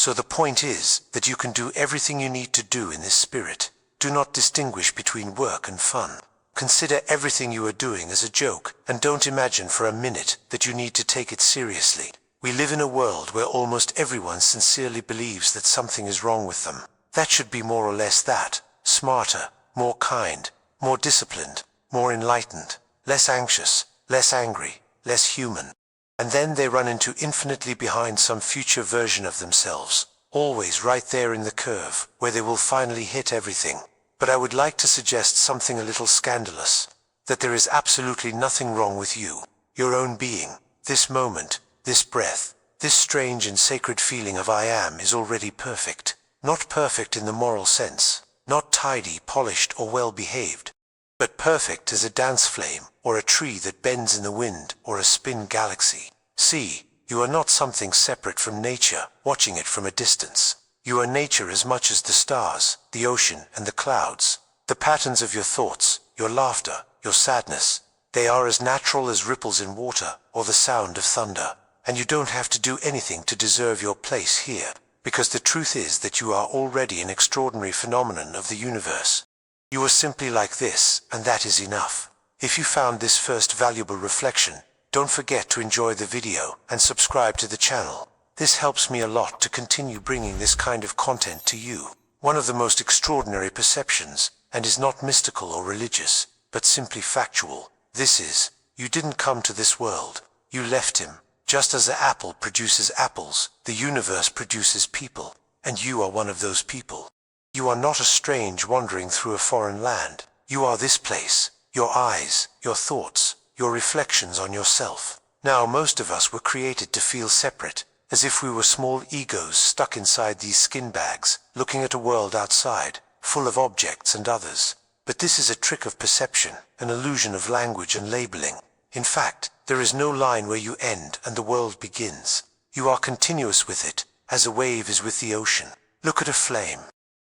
So the point is that you can do everything you need to do in this spirit. Do not distinguish between work and fun. Consider everything you are doing as a joke, and don't imagine for a minute that you need to take it seriously. We live in a world where almost everyone sincerely believes that something is wrong with them. That should be more or less that. Smarter, more kind, more disciplined, more enlightened, less anxious, less angry, less human. And then they run into infinitely behind some future version of themselves, always right there in the curve, where they will finally hit everything. But I would like to suggest something a little scandalous, that there is absolutely nothing wrong with you, your own being. This moment, this breath, this strange and sacred feeling of I am is already perfect. Not perfect in the moral sense, not tidy, polished, or well-behaved, but perfect as a dance flame, or a tree that bends in the wind, or a spin galaxy. See, you are not something separate from nature, watching it from a distance. You are nature as much as the stars, the ocean, and the clouds. The patterns of your thoughts, your laughter, your sadness, they are as natural as ripples in water, or the sound of thunder. And you don't have to do anything to deserve your place here, because the truth is that you are already an extraordinary phenomenon of the universe. You are simply like this, and that is enough. If you found this first valuable reflection, don't forget to enjoy the video and subscribe to the channel. This helps me a lot to continue bringing this kind of content to you. One of the most extraordinary perceptions, and is not mystical or religious, but simply factual. This is, you didn't come to this world, you left him. Just as the apple produces apples, the universe produces people, and you are one of those people. You are not a strange wandering through a foreign land. You are this place, your eyes, your thoughts, your reflections on yourself. Now most of us were created to feel separate, as if we were small egos stuck inside these skin bags, looking at a world outside, full of objects and others. But this is a trick of perception, an illusion of language and labeling. In fact, there is no line where you end and the world begins. You are continuous with it, as a wave is with the ocean. Look at a flame.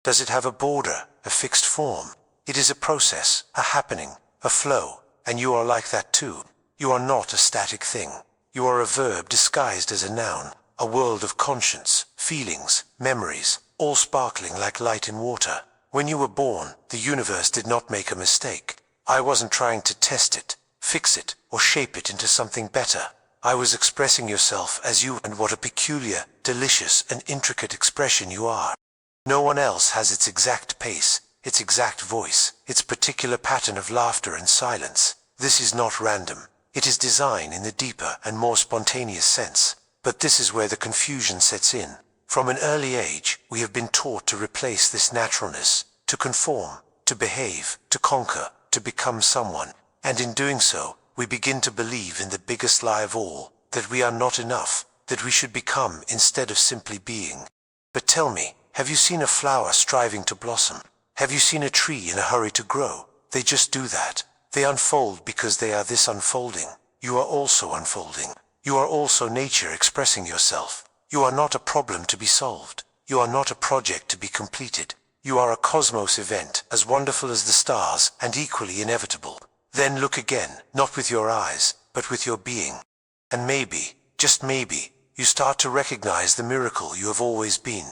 Does it have a border, a fixed form? It is a process, a happening, a flow, and you are like that too. You are not a static thing. You are a verb disguised as a noun, a world of conscience, feelings, memories, all sparkling like light in water. When you were born, the universe did not make a mistake. I wasn't trying to test it, fix it, or shape it into something better. I was expressing yourself as you, and what a peculiar, delicious, and intricate expression you are. No one else has its exact pace, its exact voice, its particular pattern of laughter and silence. This is not random. It is design in the deeper and more spontaneous sense. But this is where the confusion sets in. From an early age, we have been taught to replace this naturalness, to conform, to behave, to conquer, to become someone. And in doing so, we begin to believe in the biggest lie of all, that we are not enough, that we should become instead of simply being. But tell me, have you seen a flower striving to blossom? Have you seen a tree in a hurry to grow? They just do that. They unfold because they are this unfolding. You are also unfolding. You are also nature expressing yourself. You are not a problem to be solved. You are not a project to be completed. You are a cosmos event, as wonderful as the stars, and equally inevitable. Then look again, not with your eyes, but with your being. And maybe, just maybe, you start to recognize the miracle you have always been.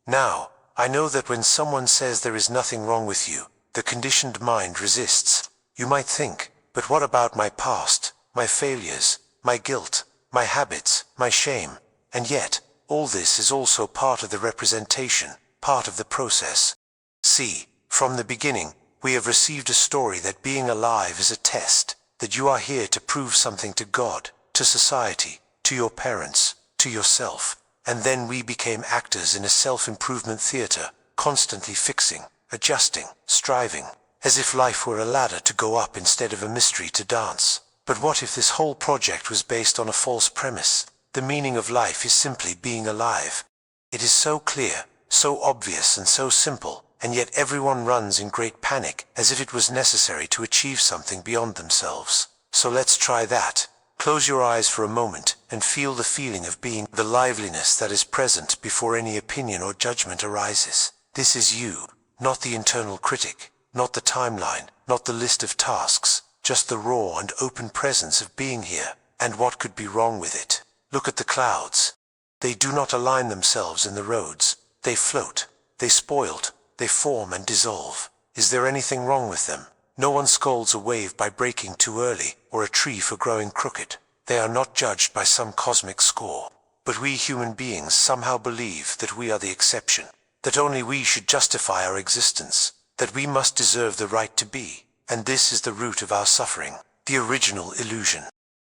Now, I know that when someone says there is nothing wrong with you, the conditioned mind resists. You might think, but what about my past, my failures, my guilt, my habits, my shame? And yet, all this is also part of the representation, part of the process. See, from the beginning, we have received a story that being alive is a test, that you are here to prove something to God, to society, to your parents, to yourself. And then we became actors in a self-improvement theater, constantly fixing, adjusting, striving, as if life were a ladder to go up instead of a mystery to dance. But what if this whole project was based on a false premise? The meaning of life is simply being alive. It is so clear, so obvious and so simple, and yet everyone runs in great panic, as if it was necessary to achieve something beyond themselves. So let's try that. Close your eyes for a moment and feel the feeling of being, the liveliness that is present before any opinion or judgment arises. This is you, not the internal critic, not the timeline, not the list of tasks, just the raw and open presence of being here. And what could be wrong with it? Look at the clouds. They do not align themselves in the roads. They float. They spoiled. They form and dissolve. Is there anything wrong with them? No one scolds a wave by breaking too early, or a tree for growing crooked. They are not judged by some cosmic score. But we human beings somehow believe that we are the exception, that only we should justify our existence, that we must deserve the right to be, and this is the root of our suffering, the original illusion.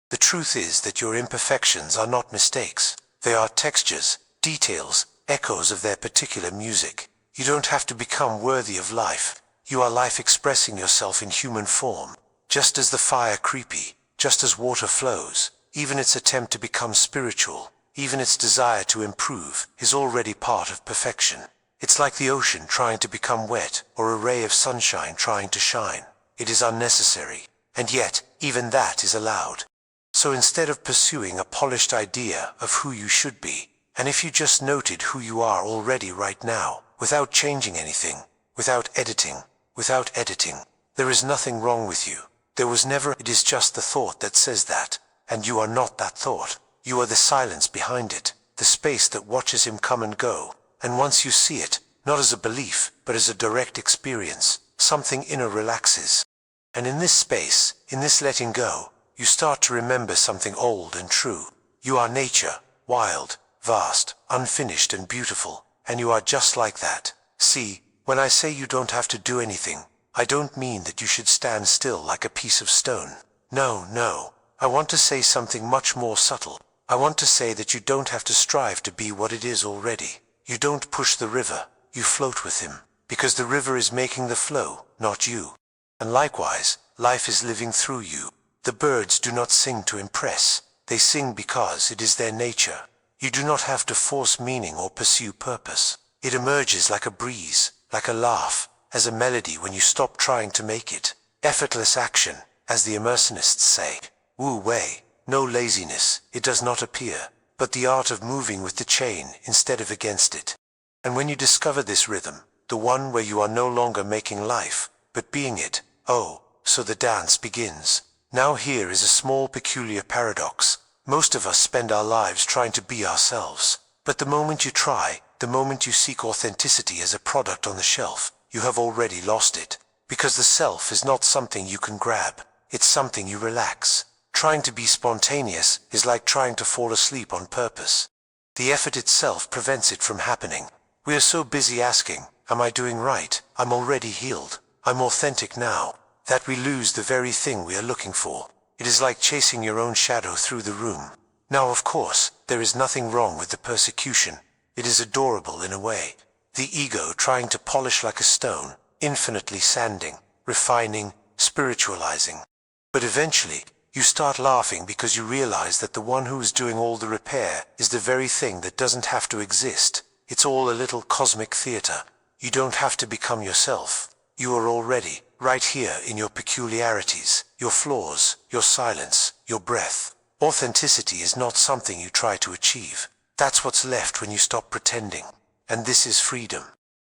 The truth is that your imperfections are not mistakes. They are textures, details, echoes of their particular music. You don't have to become worthy of life. You are life expressing yourself in human form. Just as the fire creepy, just as water flows, even its attempt to become spiritual, even its desire to improve, is already part of perfection. It's like the ocean trying to become wet, or a ray of sunshine trying to shine. It is unnecessary, and yet, even that is allowed. So instead of pursuing a polished idea of who you should be, and if you just noted who you are already right now, without changing anything, without editing, there is nothing wrong with you. There was never. It is just the thought that says that, and you are not that thought. You are the silence behind it, the space that watches him come and go, and once you see it, not as a belief, but as a direct experience, something inner relaxes. And in this space, in this letting go, you start to remember something old and true. You are nature, wild, vast, unfinished and beautiful, and you are just like that. See, when I say you don't have to do anything, I don't mean that you should stand still like a piece of stone. No. I want to say something much more subtle. I want to say that you don't have to strive to be what it is already. You don't push the river, you float with him, because the river is making the flow, not you. And likewise, life is living through you. The birds do not sing to impress, they sing because it is their nature. You do not have to force meaning or pursue purpose. It emerges like a breeze, like a laugh, as a melody when you stop trying to make it. Effortless action, as the Emersonists say. Wu Wei, no laziness, it does not appear, but the art of moving with the chain instead of against it. And when you discover this rhythm, the one where you are no longer making life, but being it, oh, so the dance begins. Now here is a small peculiar paradox. Most of us spend our lives trying to be ourselves. But the moment you try, the moment you seek authenticity as a product on the shelf, you have already lost it. Because the self is not something you can grab, it's something you relax. Trying to be spontaneous is like trying to fall asleep on purpose. The effort itself prevents it from happening. We are so busy asking, am I doing right? I'm already healed. I'm authentic now, that we lose the very thing we are looking for. It is like chasing your own shadow through the room. Now, of course, there is nothing wrong with the persecution. It is adorable in a way. The ego trying to polish like a stone, infinitely sanding, refining, spiritualizing. But eventually, you start laughing because you realize that the one who is doing all the repair is the very thing that doesn't have to exist. It's all a little cosmic theater. You don't have to become yourself. You are already, right here in your peculiarities, your flaws, your silence, your breath. Authenticity is not something you try to achieve. That's what's left when you stop pretending. And this is freedom.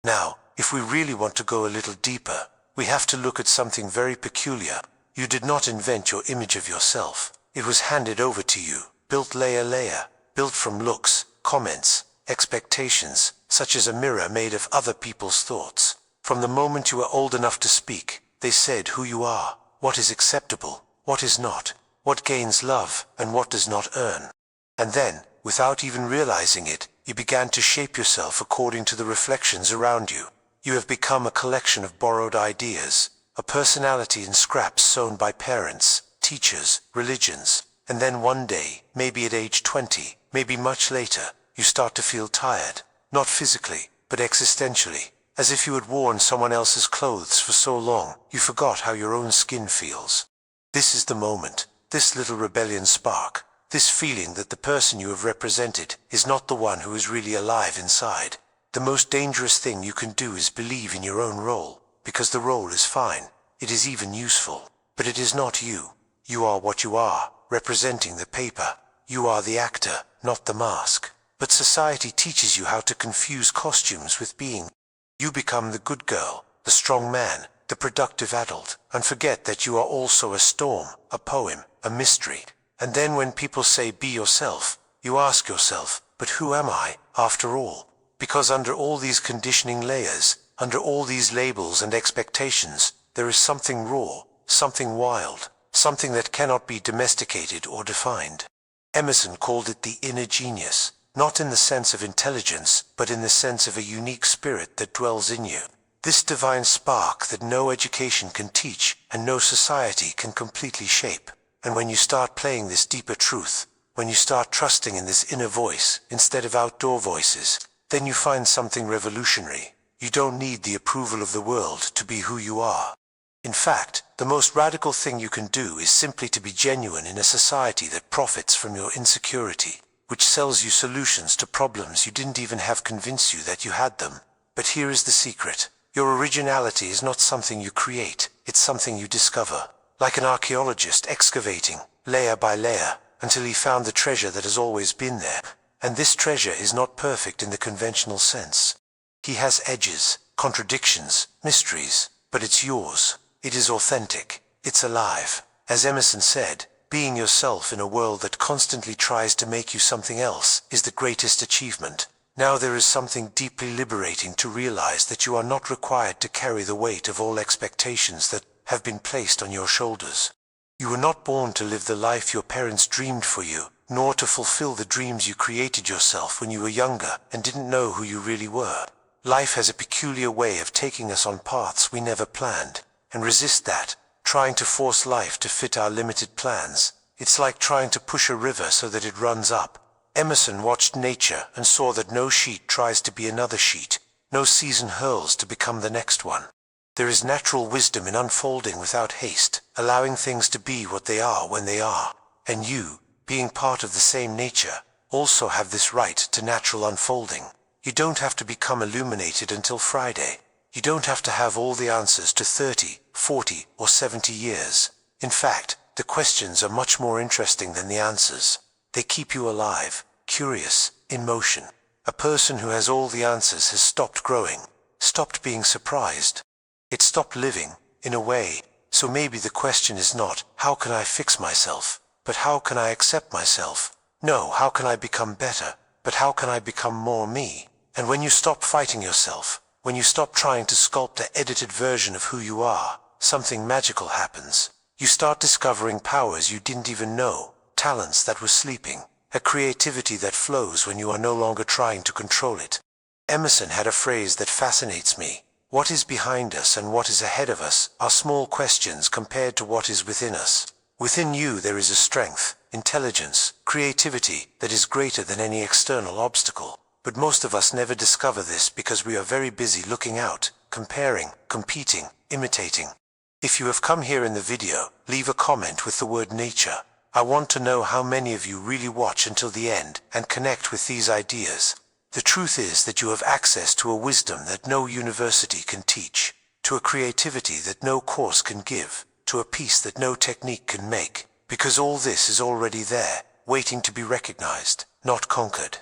Now, if we really want to go a little deeper, we have to look at something very peculiar. You did not invent your image of yourself. It was handed over to you, built layer, built from looks, comments, expectations, such as a mirror made of other people's thoughts. From the moment you are old enough to speak, they said who you are, what is acceptable, what is not, what gains love, and what does not earn. And then, without even realizing it, you began to shape yourself according to the reflections around you. You have become a collection of borrowed ideas, a personality in scraps sown by parents, teachers, religions, and then one day, maybe at age 20, maybe much later, you start to feel tired, not physically, but existentially, as if you had worn someone else's clothes for so long, you forgot how your own skin feels. This is the moment, this little rebellion spark, this feeling that the person you have represented is not the one who is really alive inside. The most dangerous thing you can do is believe in your own role. Because the role is fine, it is even useful, but it is not you. You are what you are, representing the paper. You are the actor, not the mask. But society teaches you how to confuse costumes with being. You become the good girl, the strong man, the productive adult, and forget that you are also a storm, a poem, a mystery. And then when people say be yourself, you ask yourself, But who am I, after all? Because under all these conditioning layers, under all these labels and expectations, there is something raw, something wild, something that cannot be domesticated or defined. Emerson called it the inner genius, not in the sense of intelligence, but in the sense of a unique spirit that dwells in you. This divine spark that no education can teach and no society can completely shape. And when you start playing this deeper truth, when you start trusting in this inner voice instead of outdoor voices, then you find something revolutionary. You don't need the approval of the world to be who you are. In fact, the most radical thing you can do is simply to be genuine in a society that profits from your insecurity, which sells you solutions to problems you didn't even have convince you that you had them. But here is the secret. Your originality is not something you create, it's something you discover. Like an archaeologist excavating, layer by layer, until he found the treasure that has always been there. And this treasure is not perfect in the conventional sense. He has edges, contradictions, mysteries, but it's yours. It is authentic. It's alive. As Emerson said, being yourself in a world that constantly tries to make you something else is the greatest achievement. Now there is something deeply liberating to realize that you are not required to carry the weight of all expectations that have been placed on your shoulders. You were not born to live the life your parents dreamed for you, nor to fulfill the dreams you created yourself when you were younger and didn't know who you really were. Life has a peculiar way of taking us on paths we never planned, and resist that, trying to force life to fit our limited plans. It's like trying to push a river so that it runs up. Emerson watched nature and saw that no sheet tries to be another sheet, no season hurls to become the next one. There is natural wisdom in unfolding without haste, allowing things to be what they are when they are, and you, being part of the same nature, also have this right to natural unfolding. You don't have to become illuminated until Friday. You don't have to have all the answers to 30, 40, or 70 years. In fact, the questions are much more interesting than the answers. They keep you alive, curious, in motion. A person who has all the answers has stopped growing, stopped being surprised. It stopped living, in a way. So maybe the question is not, how can I fix myself? But how can I accept myself? No, how can I become better? But how can I become more me? And when you stop fighting yourself, when you stop trying to sculpt an edited version of who you are, something magical happens. You start discovering powers you didn't even know, talents that were sleeping, a creativity that flows when you are no longer trying to control it. Emerson had a phrase that fascinates me. What is behind us and what is ahead of us are small questions compared to what is within us. Within you there is a strength, intelligence, creativity that is greater than any external obstacle. But most of us never discover this because we are very busy looking out, comparing, competing, imitating. If you have come here in the video, leave a comment with the word nature. I want to know how many of you really watch until the end and connect with these ideas. The truth is that you have access to a wisdom that no university can teach, to a creativity that no course can give, to a peace that no technique can make, because all this is already there, waiting to be recognized, not conquered.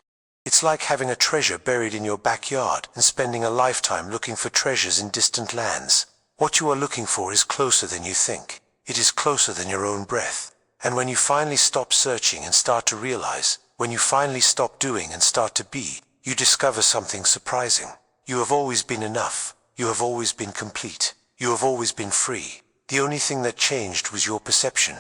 It's like having a treasure buried in your backyard and spending a lifetime looking for treasures in distant lands. What you are looking for is closer than you think. It is closer than your own breath. And when you finally stop searching and start to realize, when you finally stop doing and start to be, you discover something surprising. You have always been enough. You have always been complete. You have always been free. The only thing that changed was your perception.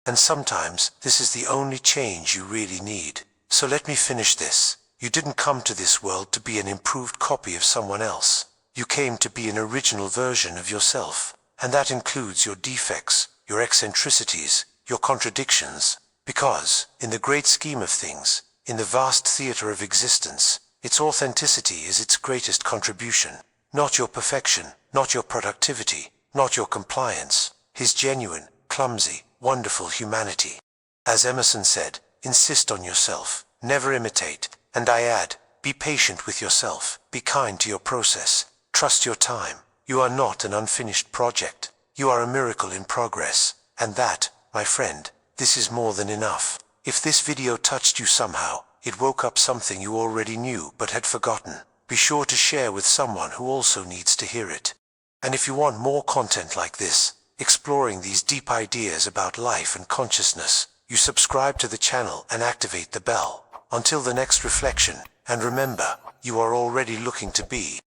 And sometimes, this is the only change you really need. So let me finish this. You didn't come to this world to be an improved copy of someone else. You came to be an original version of yourself. And that includes your defects, your eccentricities, your contradictions. Because, in the great scheme of things, in the vast theater of existence, its authenticity is its greatest contribution. Not your perfection, not your productivity, not your compliance. His genuine, clumsy, wonderful humanity. As Emerson said, insist on yourself, never imitate. And I add, be patient with yourself, be kind to your process, trust your time. You are not an unfinished project. You are a miracle in progress. And that, my friend, this is more than enough. If this video touched you somehow, it woke up something you already knew but had forgotten, be sure to share with someone who also needs to hear it. And if you want more content like this, exploring these deep ideas about life and consciousness, you subscribe to the channel and activate the bell. Until the next reflection, and remember, you are already looking to be